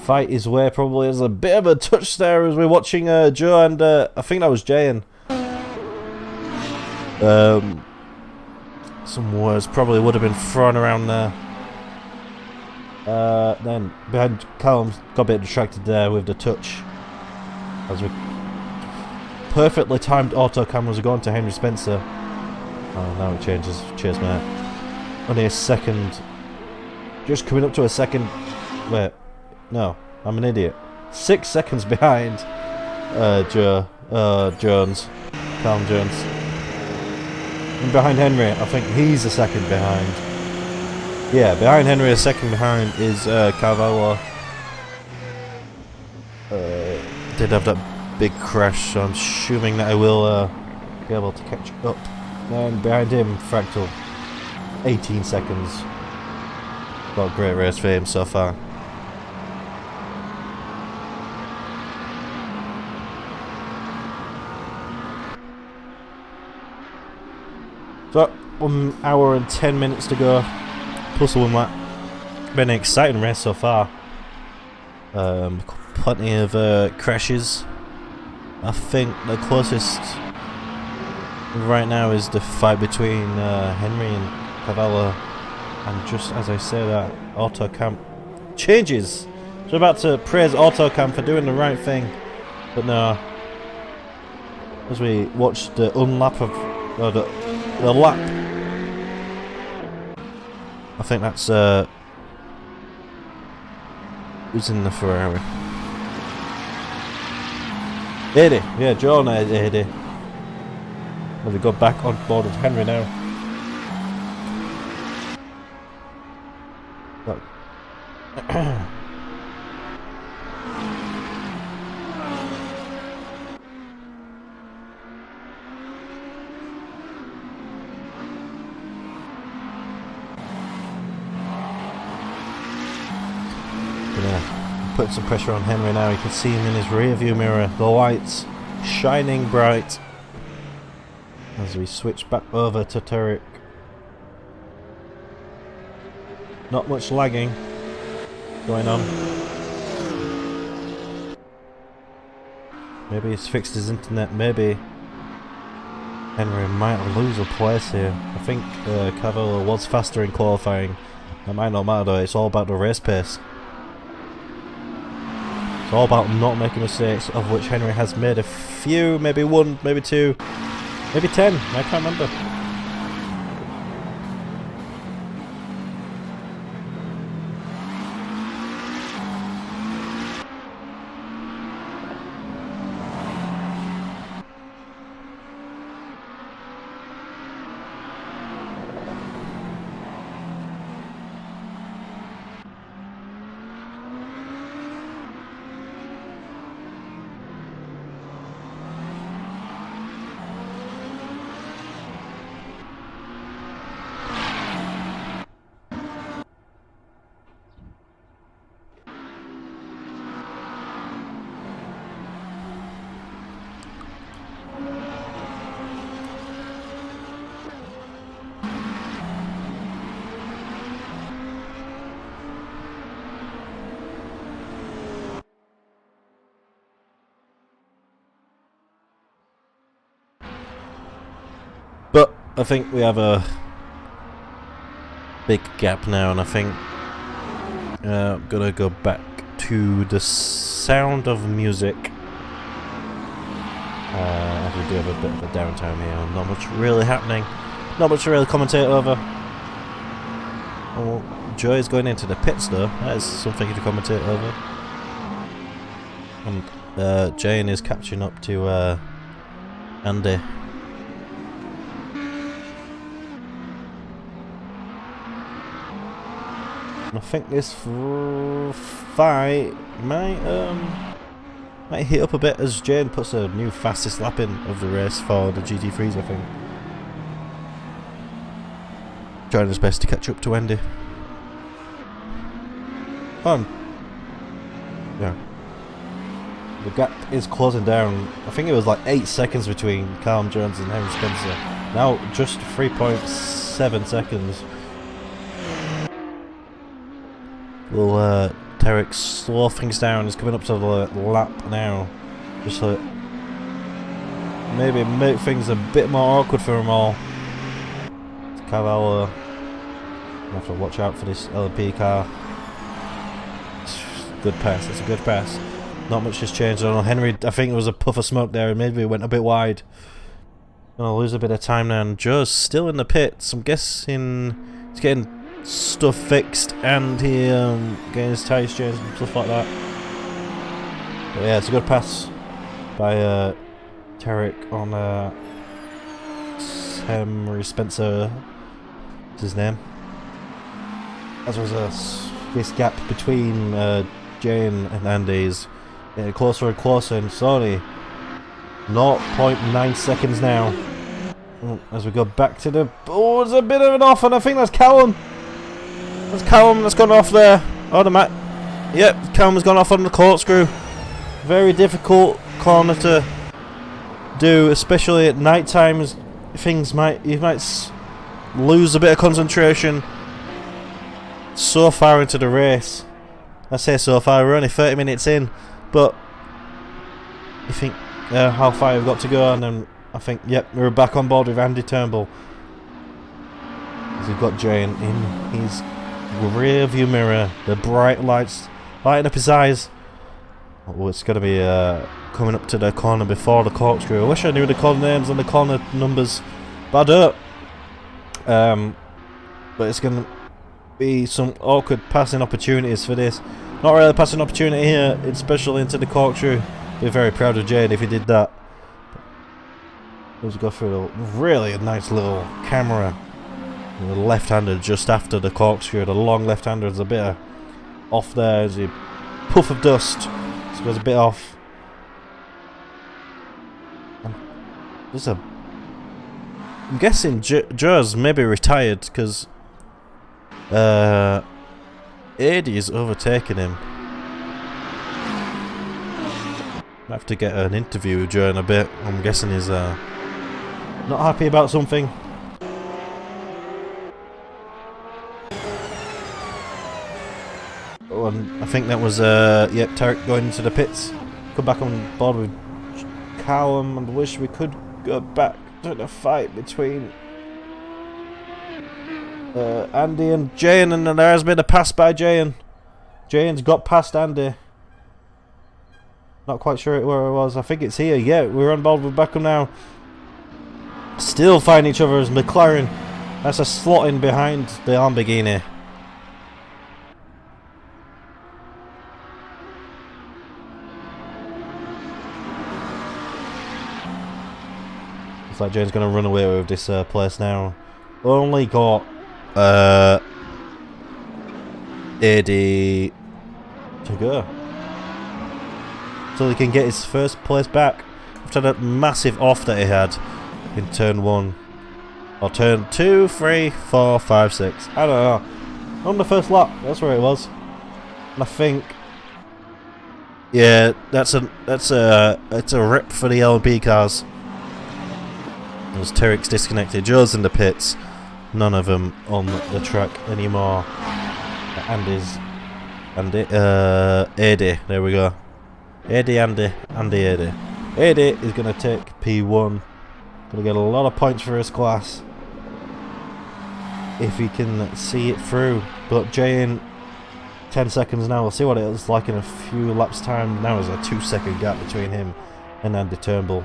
fight his way probably. There's a bit of a touch there as we're watching Joe and I think that was JN Some words probably would have been thrown around there. Then behind Callum, got a bit distracted there with the touch. As we perfectly timed auto cameras are going to Henry Spencer. Oh, now it changes. Cheers, mate. Only a second. Just coming up to a second. Wait, no, I'm an idiot. 6 seconds behind Jones, Callum Jones. And behind Henry, I think he's a second behind. Yeah, behind Henry, a second behind is Carvalho. Did have that big crash, so I'm assuming that I will be able to catch up. And behind him, Fractal, 18 seconds. Well, great race for him so far. So, 1 hour and 10 minutes to go, plus 1 lap. Been an exciting race so far. Plenty of crashes. I think the closest right now is the fight between Henry and Cavallo. And just as I say that, Autocamp changes. So I'm about to praise Autocamp for doing the right thing, but no. As we watch the unlap of the lap, I think that's who's in the Ferrari? 80, yeah, John 80. Well, they go back on board with Henry now. But put some pressure on Henry now. You can see him in his rear view mirror, the lights shining bright as we switch back over to Tarek. Not much lagging going on. Maybe he's fixed his internet, maybe Henry might lose a place here. I think Cavallo was faster in qualifying. That might not matter though, it's all about the race pace. It's all about not making mistakes, of which Henry has made a few, maybe 1, maybe 2, maybe 10, I can't remember. But I think we have a big gap now, and I think I'm gonna go back to the sound of music. As we do have a bit of a downtime here, not much really happening, not much to really commentate over. Oh, Joy's going into the pits though, that is something to commentate over. And Jane is catching up to Andy. I think this fight might heat up a bit as Jane puts a new fastest lap in of the race for the GT3s, I think. Trying his best to catch up to Wendy. Yeah. The gap is closing down. I think it was like 8 seconds between Callum Jones and Henry Spencer. Now just 3.7 seconds. Will Tarek slow things down? He's coming up to the lap now. Just so maybe make things a bit more awkward for them all. Cavallo, have to watch out for this LMP car. Good pass, it's a good pass. Not much has changed. I don't know, Henry, I think it was a puff of smoke there, and maybe it went a bit wide. Gonna lose a bit of time now, and Joe's still in the pits. I'm guessing he's getting stuff fixed, and he getting his tyres changed and stuff like that. But yeah, it's a good pass by Tarek on Henry Spencer, what's his name. As a result, this gap between Jane and Andy's getting closer and closer, and it's only 0.9 seconds now. As we go back to the... Oh, there's a bit of an off, and I think that's Callum. That's Callum that's gone off there. Oh, the mat. Yep, Callum's gone off on the corkscrew. Very difficult corner to do, especially at night times. Things you might lose a bit of concentration. So far into the race. I say so far, we're only 30 minutes in, but you think how far we've got to go, and then I think, yep, we're back on board with Andy Turnbull. As we've got Jane in his rear view mirror, the bright lights lighting up his eyes. Oh, it's going to be coming up to the corner before the corkscrew. I wish I knew the corner names and the corner numbers, but I don't. But it's going to be some awkward passing opportunities for this. Not really a passing opportunity here, especially into the corkscrew. Be very proud of Jade if he did that. Let's go through a really nice little camera. The left-hander just after the corkscrew. The long left-hander is a bit off there as a puff of dust. So goes a bit off. I'm guessing Joe's maybe retired because Adie's overtaken him. Might have to get an interview with Joe in a bit. I'm guessing he's not happy about something. Oh, and I think that was yep, Tarek going into the pits. Come back on board with Callum, and wish we could go back to the fight between Andy and Jane, and there has been a pass by Jane. Jane's got past Andy. Not quite sure where it was. I think it's here. Yeah, we're on board with Beckham now. Still find each other as McLaren. That's a slot in behind the Lamborghini. Looks like Jane's going to run away with this place now. Only got AD to go. So he can get his first place back after that massive off that he had in turn 1 or turn 2, 3, 4, 5, 6. I don't know. On the first lap, that's where it was. And I think, yeah, it's a rip for the LMP cars. As Tarek's disconnected, Joe's in the pits. None of them on the track anymore. Andy, there we go. Andy. AD is going to take P1. Going to get a lot of points for his class if he can see it through. But Jane, 10 seconds now. We'll see what it is like in a few laps time. Now there's a 2-second gap between him and Andy Turnbull.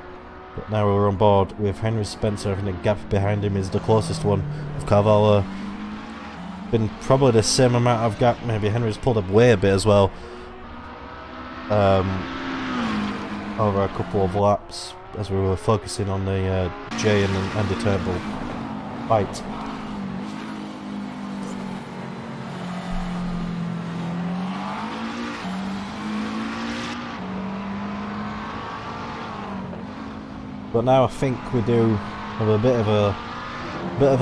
But now we're on board with Henry Spencer. I think the gap behind him is the closest one of Carvalho. Been probably the same amount of gap. Maybe Henry's pulled away a bit as well. Over a couple of laps as we were focusing on the Jay and Andy Turnbull fight. But now I think we do have a bit of a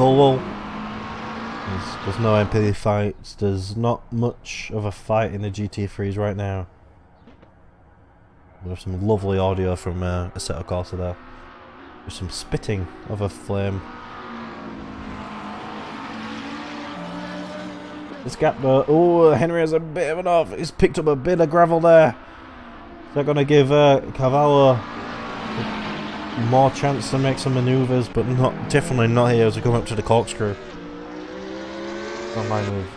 lull. There's no MP fights. There's not much of a fight in the GT3s right now. We have some lovely audio from Assetto Corsa there. There's some spitting of a flame. This gap though. Oh, Henry has a bit of an off. He's picked up a bit of gravel there. Is that going to give Cavallo more chance to make some manoeuvres, but definitely not here as we come up to the corkscrew. On line with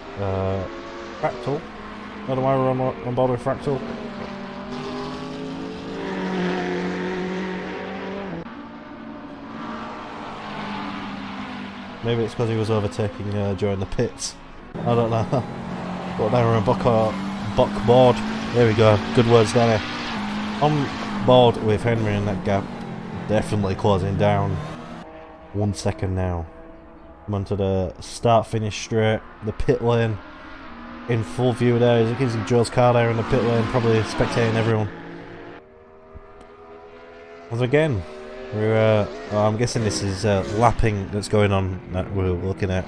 Fractal. I don't know why we're on board with Fractal. Maybe it's because he was overtaking during the pits. I don't know. But now we're on Buck board. There we go. Good words, Danny. On board with Henry in that gap. Definitely closing down. 1 second now. I'm onto the start-finish straight. The pit lane in full view there. You can see Joe's car there in the pit lane, probably spectating everyone. Once again, we're, I'm guessing this is lapping that's going on that we're looking at.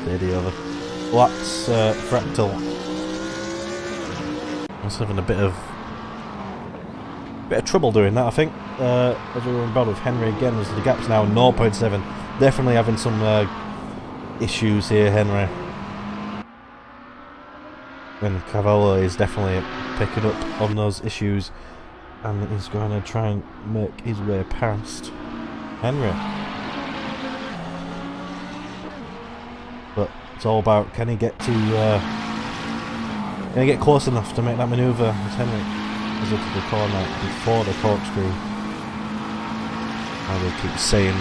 The other laps, Fractal. I was having a bit of trouble doing that, I think. As we were on board with Henry again, as the gap's now 0.7. Definitely having some issues here, Henry. And Cavallo is definitely picking up on those issues, and he's going to try and make his way past Henry. But it's all about, can he get to can he get close enough to make that manoeuvre as Henry is into the corner before the corkscrew. I will keep saying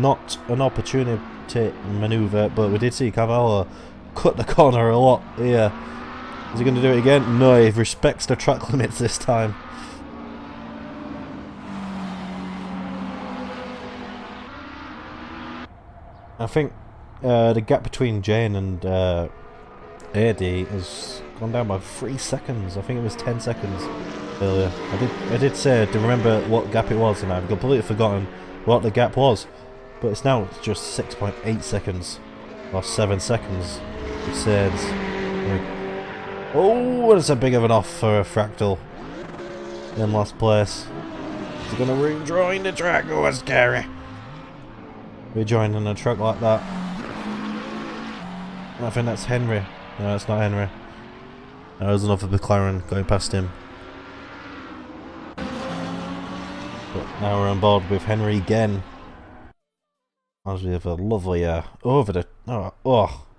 not an opportunity manoeuvre, but we did see Cavallo cut the corner a lot here. Is he going to do it again? No, he respects the track limits this time. I think the gap between Jane and AD has gone down by 3 seconds. I think it was 10 seconds earlier. I did say to remember what gap it was, and I've completely forgotten what the gap was. But it's now just 6.8 seconds, or 7 seconds. It says, oh, that's a big of an off for a Fractal in last place. He's gonna rejoin the track. Oh, that's scary. Rejoining a truck like that. I think that's Henry. No, it's not Henry. There's another McLaren going past him. But now we're on board with Henry again. As we have a lovely over the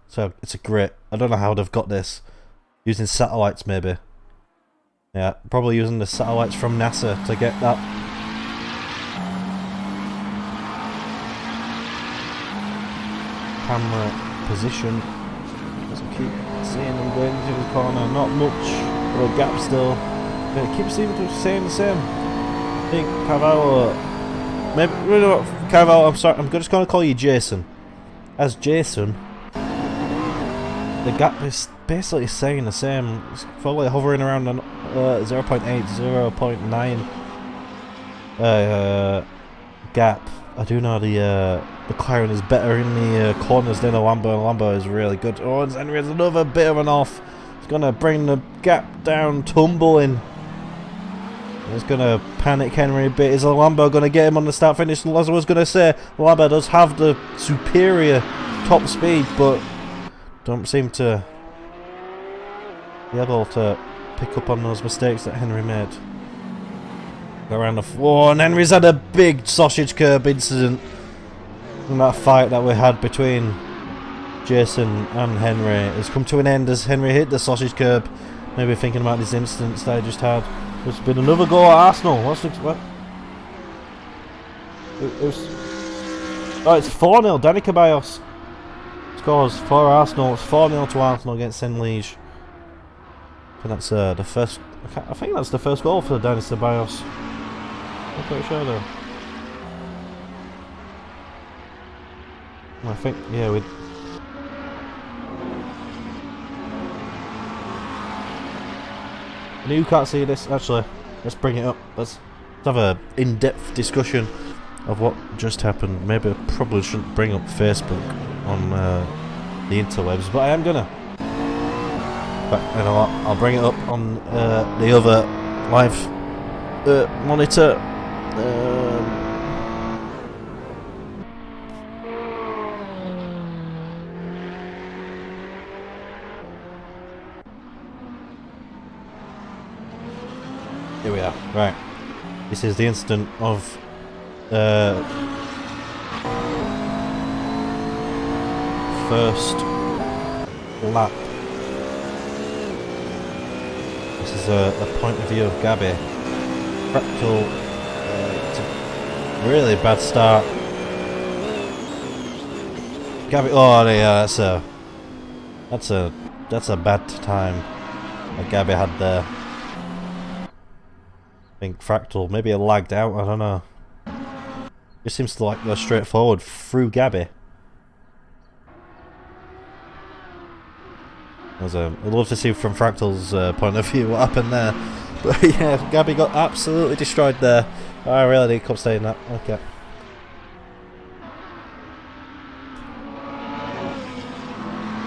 so it's a great, I don't know how they've got this. Using satellites maybe. Yeah, probably using the satellites from NASA to get that. Camera position. Just keep seeing them going into the corner. Not much of a gap still. Yeah, keep seeming to saying the same. I think Cavallo. Maybe, you know what, Cavallo, I'm sorry, I'm just going to call you Jason. As Jason, the gap is basically saying the same. It's probably hovering around 0.8, 0.9 gap. I do know the McLaren is better in the corners than the Lambo, and Lambo is really good. Oh, and Henry has another bit of an off. It's going to bring the gap down, tumbling. It's going to panic Henry a bit. Is the Lambo going to get him on the start finish? As I was going to say, Lambo does have the superior top speed, but don't seem to be able to pick up on those mistakes that Henry made. Go around the floor, and Henry's had a big sausage curb incident in that fight that we had between Jason and Henry. It's come to an end as Henry hit the sausage curb. Maybe thinking about this instance that I just had. There's been another goal at Arsenal. What's the what? Oh, it's 4-0. Danny Ceballos scores for Arsenal. It's 4-0 to Arsenal against Saint-Lige. And that's the first. I think that's the first goal for Danny Ceballos. I'm pretty sure though. I think, yeah, we. You can't see this. Actually, let's bring it up. Let's have a in-depth discussion of what just happened. Maybe I probably shouldn't bring up Facebook on the interwebs, but I am gonna. But you know what? I'll bring it up on the other live monitor. Here we are. Right. This is the instant of first lap. This is a point of view of Gabby. Fractal, it's a really bad start. Gabby, oh yeah, that's a bad time that Gabby had there. I think Fractal maybe it lagged out. I don't know. Just seems to like go straight forward through Gabby. I'd love to see from Fractal's point of view what happened there. But yeah, Gabby got absolutely destroyed there. I really need to come stay in that. Okay.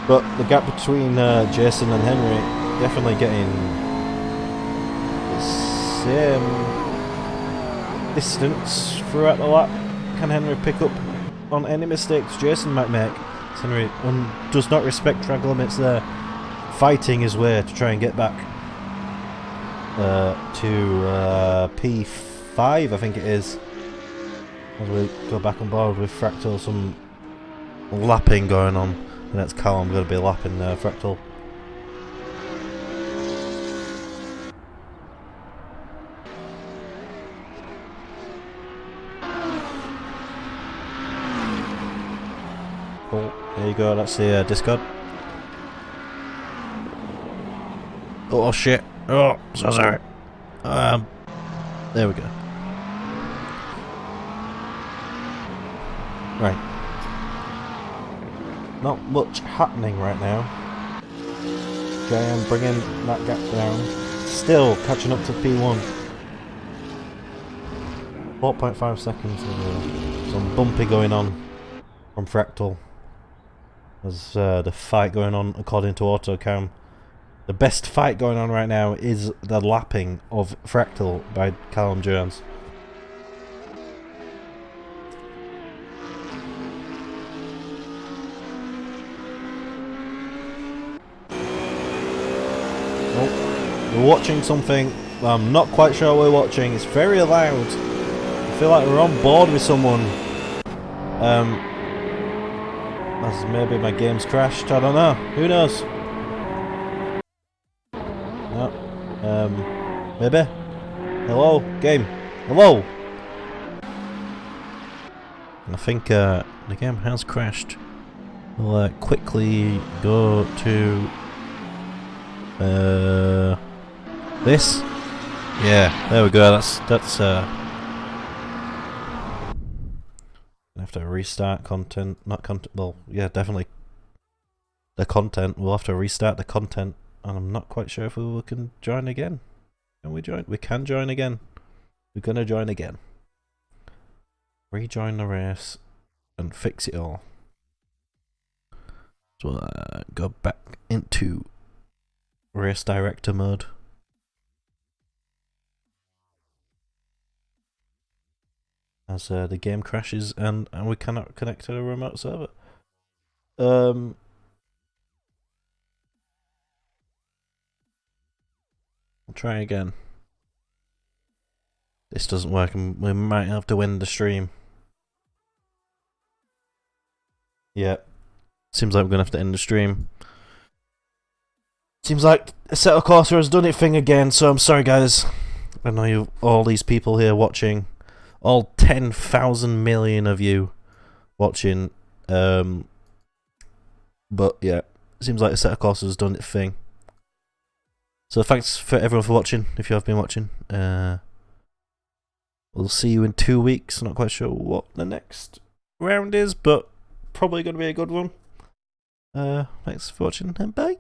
But the gap between Jason and Henry definitely getting the same distance throughout the lap. Can Henry pick up on any mistakes Jason might make? Henry does not respect track limits there. Fighting his way to try and get back to P5, I think it is. As we go back on board with Fractal, some lapping going on. And that's Callum going to be lapping Fractal. Cool. There you go. That's the Discord. Oh shit! Oh, so sorry. There we go. Right. Not much happening right now. Giant bringing that gap down. Still catching up to P1. 4.5 seconds. Some bumpy going on from Fractal. There's the fight going on according to Autocam. The best fight going on right now is the lapping of Fractal by Callum Jones. Oh, we're watching something I'm not quite sure we're watching. It's very loud. I feel like we're on board with someone. As maybe my game's crashed, I don't know. Who knows? No. Maybe? Hello? Game? Hello? I think the game has crashed. We'll quickly go to this. Yeah, there we go. That's I have to restart content, not content. Well, yeah, definitely the content. We'll have to restart the content, and I'm not quite sure if we can join again. Can we join? We can join again. We're gonna join again. Rejoin the race and fix it all. So we'll go back into race director mode. As the game crashes and we cannot connect to a remote server. I'll try again. This doesn't work and we might have to end the stream. Yeah. Seems like we're going to have to end the stream. Seems like Assetto Corsa has done its thing again, so I'm sorry guys. I know you, all these people here watching. All 10,000 million of you watching. But yeah, seems like Assetto Corsa has done its thing. So thanks for everyone for watching, if you have been watching. We'll see you in 2 weeks. I'm not quite sure what the next round is, but probably going to be a good one. Thanks for watching and bye.